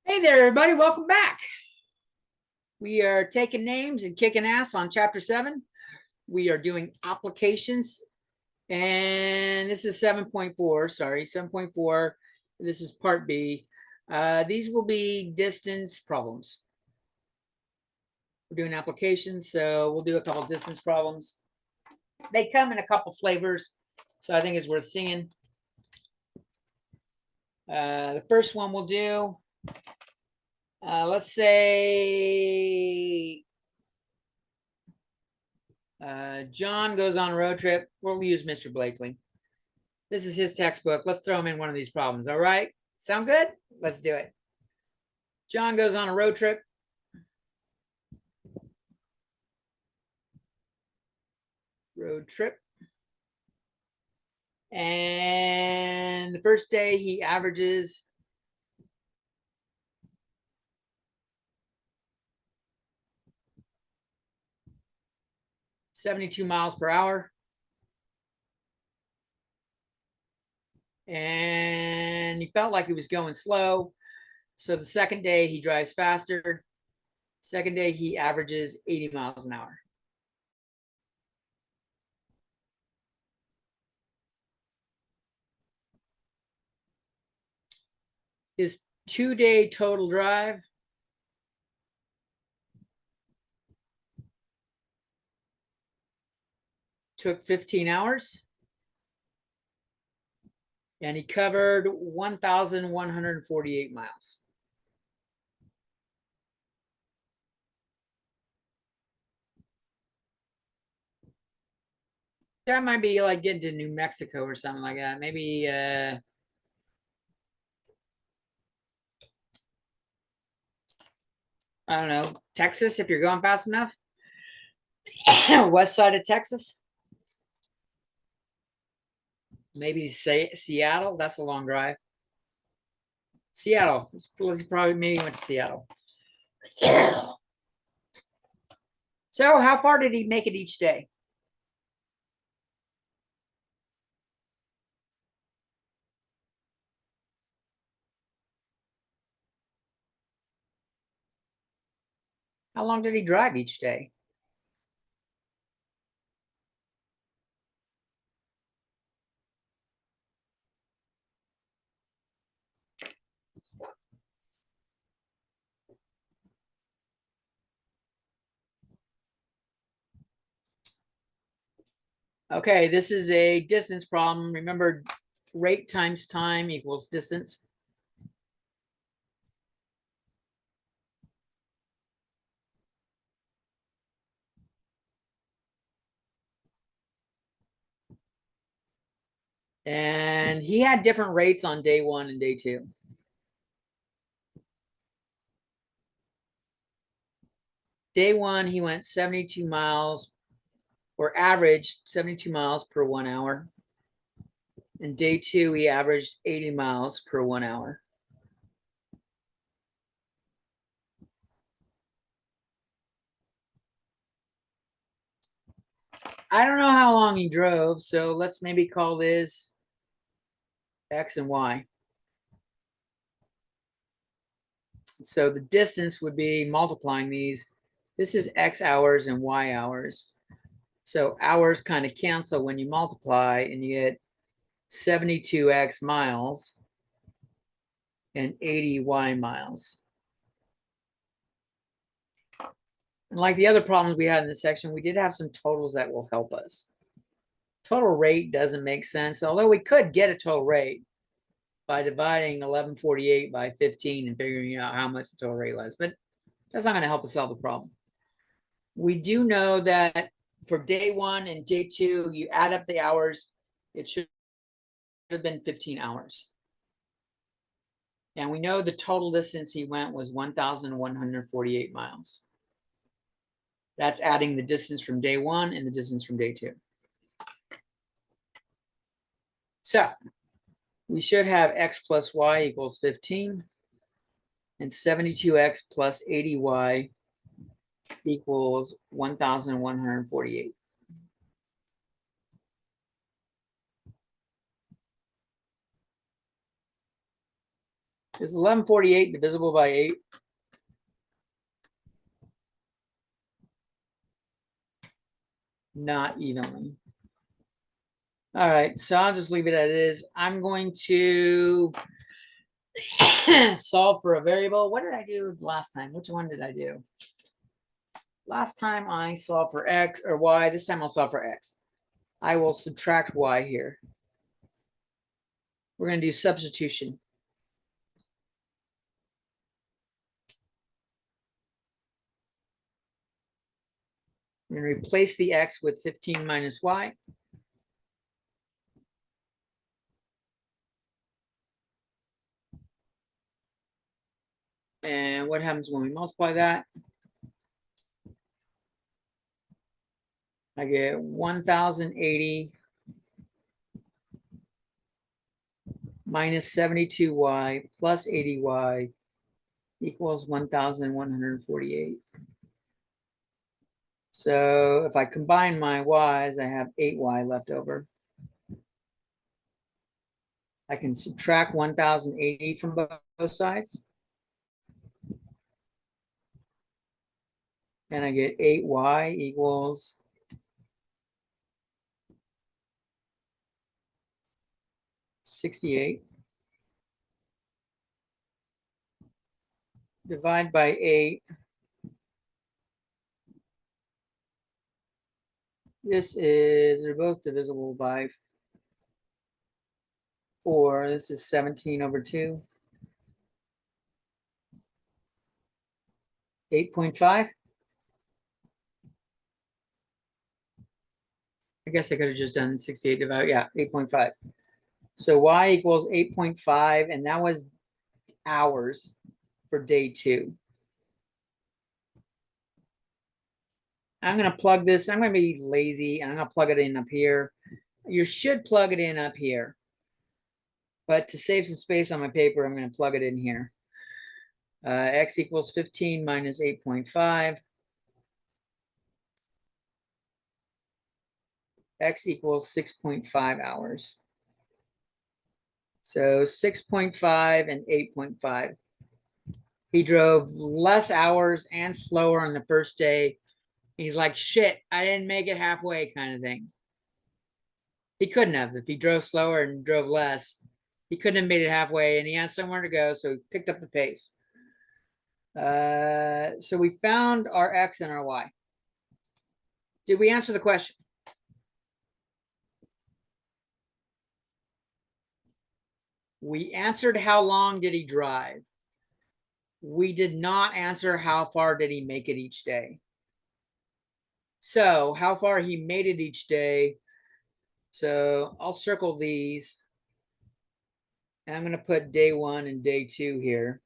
Hey there, everybody. Welcome back. We are taking names and kicking ass on chapter 7. We are doing applications. And this is 7.4. Sorry, 7.4. This is part B. These will be distance problems. We're doing applications, so we'll do a couple distance problems. They come in a couple flavors, so I think it's worth seeing. The first one we'll do. Let's say John goes on a road trip. We'll use Mr. Blakely. This is his textbook. Let's throw him in one of these problems. All right. Sound good? Let's do it. John goes on a road trip. And the first day he averages 72 miles per hour. And he felt like he was going slow. So the second day he drives faster. Second day he averages 80 miles an hour. His 2-day total drive took 15 hours. And he covered 1,148 miles. That might be like getting to New Mexico or something like that. Maybe I don't know, Texas, if you're going fast enough. West side of Texas. Maybe say Seattle. That's a long drive. Seattle. Let's probably maybe went to Seattle. So how far did he make it each day? How long did he drive each day? Okay, this is a distance problem. Remember, rate times time equals distance. And he had different rates on day 1 and day 2. Day 1, he went 72 miles, or averaged 72 miles per 1 hour. And day 2, he averaged 80 miles per 1 hour. I don't know how long he drove, so let's maybe call this X and Y. So the distance would be multiplying these. This is X hours and Y hours. So hours kind of cancel when you multiply, and you get 72X miles and 80Y miles. And like the other problems we had in this section, we did have some totals that will help us. Total rate doesn't make sense, although we could get a total rate by dividing 1148 by 15 and figuring out how much the total rate was. But that's not going to help us solve the problem. We do know that for day 1 and day 2, you add up the hours, it should have been 15 hours. And we know the total distance he went was 1,148 miles. That's adding the distance from day 1 and the distance from day 2. So we should have X plus Y equals 15. And 72X plus 80Y equals 1,148. Is 1148 divisible by 8? Not evenly. All right, so I'll just leave it as it is. I'm going to solve for a variable. What did I do last time? Which one did I do? Last time I solved for x or y. This time I'll solve for x. I will subtract y here. We're going to do substitution. I'm going to replace the x with 15 minus y. And what happens when we multiply that? I get 1080 minus 72y plus 80y equals 1148. So if I combine my y's, I have 8y left over. I can subtract 1080 from both sides. And I get 8y equals 68. Divide by 8. They're both divisible by 4. This is 17 over 2. 8.5. I guess I could have just done 68 divided, yeah, 8.5. So y equals 8.5, and that was hours for day 2. I'm going to plug this. I'm going to be lazy, and I'm going to plug it in up here. You should plug it in up here. But to save some space on my paper, I'm going to plug it in here. X equals 15 minus 8.5. X equals 6.5 hours. So 6.5 and 8.5. He drove less hours and slower on the first day. He's like, shit, I didn't make it halfway kind of thing. He couldn't have. If he drove slower and drove less, he couldn't have made it halfway, and he had somewhere to go, so he picked up the pace. So we found our X and our Y. Did we answer the question? We answered how long did he drive. We did not answer how far did he make it each day. So how far he made it each day. So I'll circle these. And I'm going to put day 1 and day 2 here.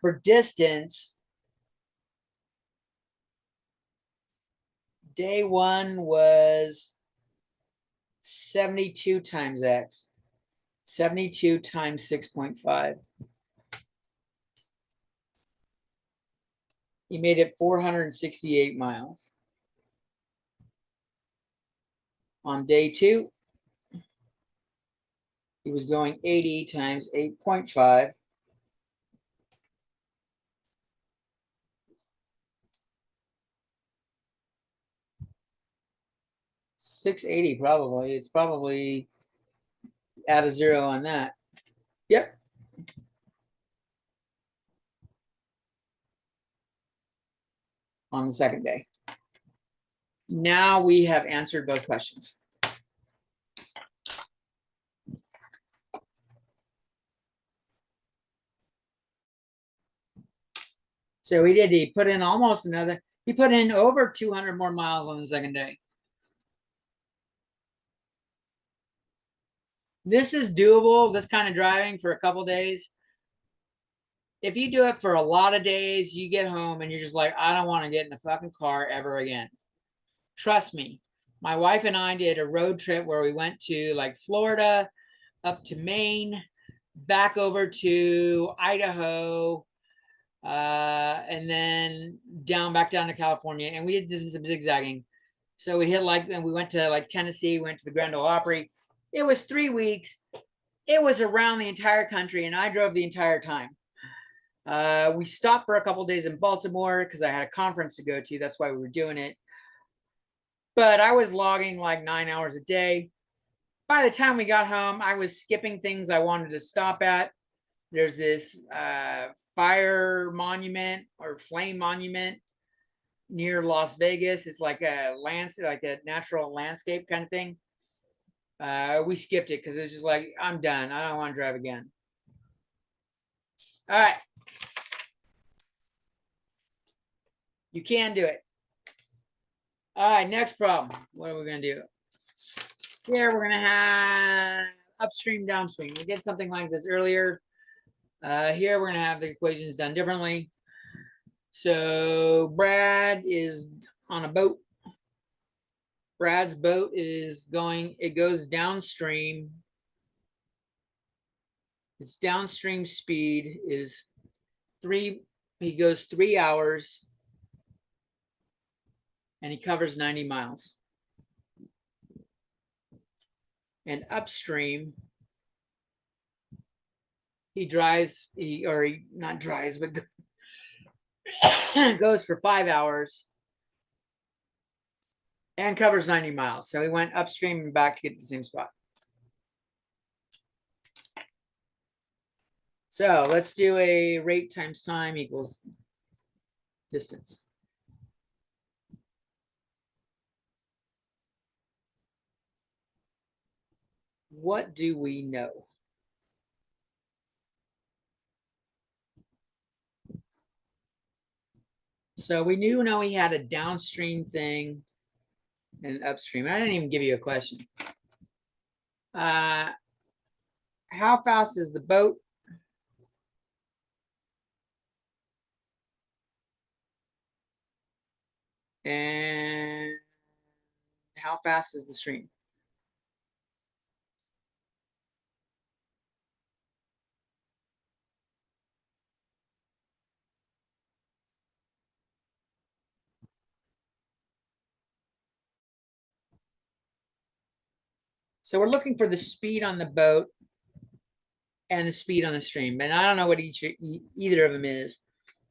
For distance, day 1 was 72 times x. 72 times 6.5. He made it 468 miles. On day 2, he was going 80 times 8.5. $680 probably. It's probably add a 0 on that. Yep. On the second day. Now we have answered both questions. So he put in almost another, he put in over 200 more miles on the second day. This is doable, this kind of driving for a couple days. If you do it for a lot of days, you get home and you're just like, I don't want to get in the fucking car ever again. Trust me. My wife and I did a road trip where we went to like Florida, up to Maine, back over to Idaho, and then back down to California. And we did this in some zigzagging. So we hit like, and we went to like Tennessee, went to the Grand Ole Opry. It was 3 weeks. It was around the entire country, and I drove the entire time. We stopped for a couple days in Baltimore because I had a conference to go to. That's why we were doing it. But I was logging like 9 hours a day. By the time we got home, I was skipping things I wanted to stop at. There's this fire monument or flame monument near Las Vegas. It's like a like a natural landscape kind of thing. We skipped it because it was just like, I'm done. I don't want to drive again. All right. You can do it. All right, next problem. What are we going to do? Here we're going to have upstream, downstream. We did something like this earlier. Here we're going to have the equations done differently. So Brad is on a boat. Brad's boat is going, it goes downstream. Its downstream speed is 3, he goes 3 hours and he covers 90 miles. And upstream, he drives, not drives, but goes for 5 hours and covers 90 miles. So he went upstream and back to get to the same spot. So let's do a rate times time equals distance. What do we know? So we know he had a downstream thing and an upstream. I didn't even give you a question. How fast is the boat? And how fast is the stream? So we're looking for the speed on the boat and the speed on the stream. And I don't know what either of them is.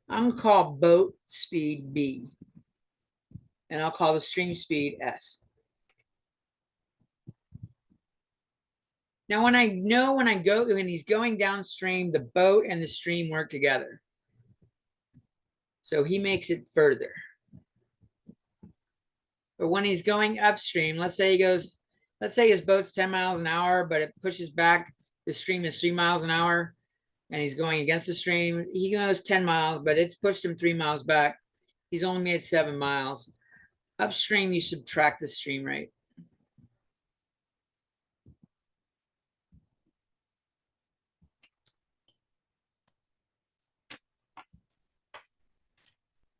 I'm going to call boat speed B. And I'll call the stream speed S. Now, when he's going downstream, the boat and the stream work together. So he makes it further. But when he's going upstream, let's say his boat's 10 miles an hour, but it pushes back, the stream is 3 miles an hour, and he's going against the stream. He goes 10 miles, but it's pushed him 3 miles back. He's only made 7 miles. Upstream, you subtract the stream rate.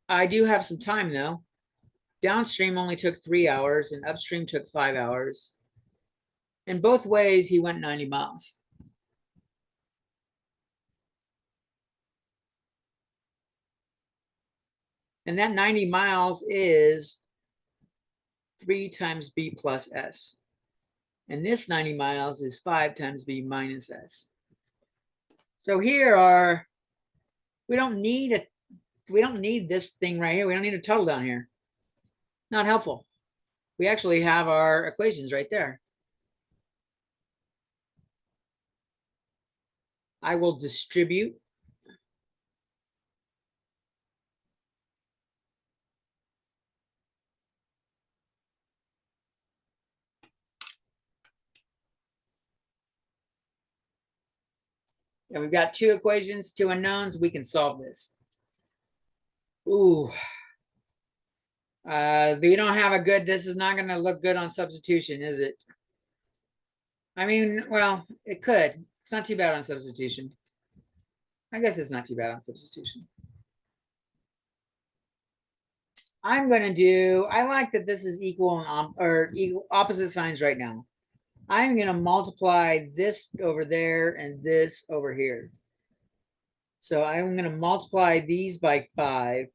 I do have some time though. Downstream only took 3 hours and upstream took 5 hours. In both ways, he went 90 miles. And that 90 miles is 3 times B plus S. And this 90 miles is 5 times B minus S. So here we don't need this thing right here. We don't need a total down here. Not helpful. We actually have our equations right there. I will distribute and we've got 2 equations, 2 unknowns. We can solve this. Ooh. You don't have a good, this is not going to look good on substitution, is it? I mean, well, it could. It's not too bad on substitution. I guess it's not too bad on substitution. I'm going to do, I like that this is equal and equal opposite signs right now. I'm going to multiply this over there and this over here. So I'm going to multiply these by 5.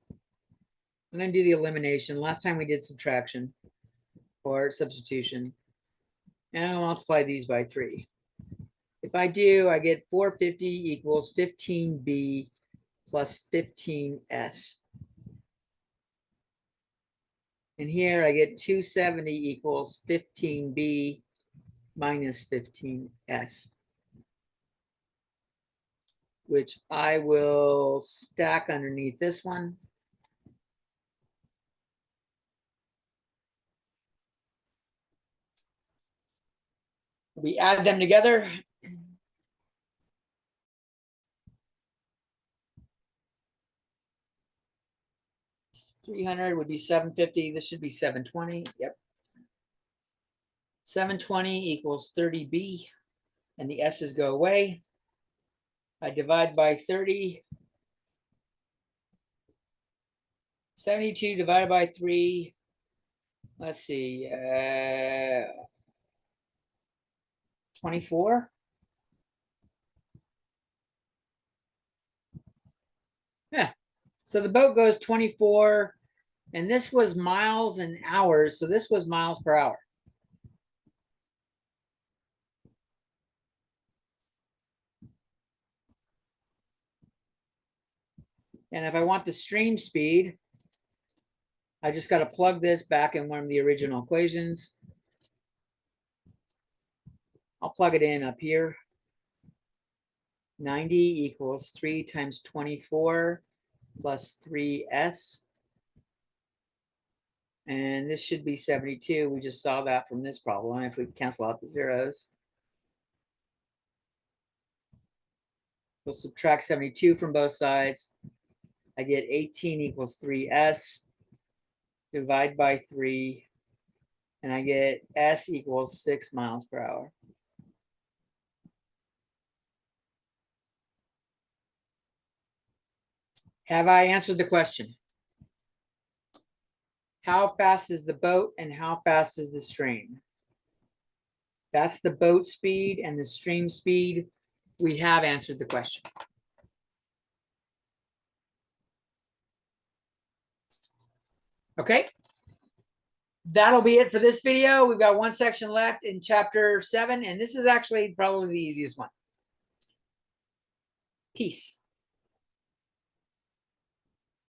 I'm going to do the elimination. Last time we did subtraction. or substitution. And I'll multiply these by 3. If I do, I get 450 equals 15b plus 15s. And here I get 270 equals 15b minus 15s, which I will stack underneath this one. We add them together. 300 would be 750. This should be 720. Yep. 720 equals 30b, and the s's go away. I divide by 30. 72 divided by 3. Let's see. 24. Yeah. So the boat goes 24, and this was miles and hours. So this was miles per hour. And if I want the stream speed, I just got to plug this back in one of the original equations. I'll plug it in up here. 90 equals 3 times 24 plus 3s. And this should be 72. We just saw that from this problem if we cancel out the zeros. We'll subtract 72 from both sides. I get 18 equals 3s. Divide by 3. And I get s equals 6 miles per hour. Have I answered the question? How fast is the boat and how fast is the stream? That's the boat speed and the stream speed. We have answered the question. Okay. That'll be it for this video. We've got one section left in chapter 7, and this is actually probably the easiest one. Peace.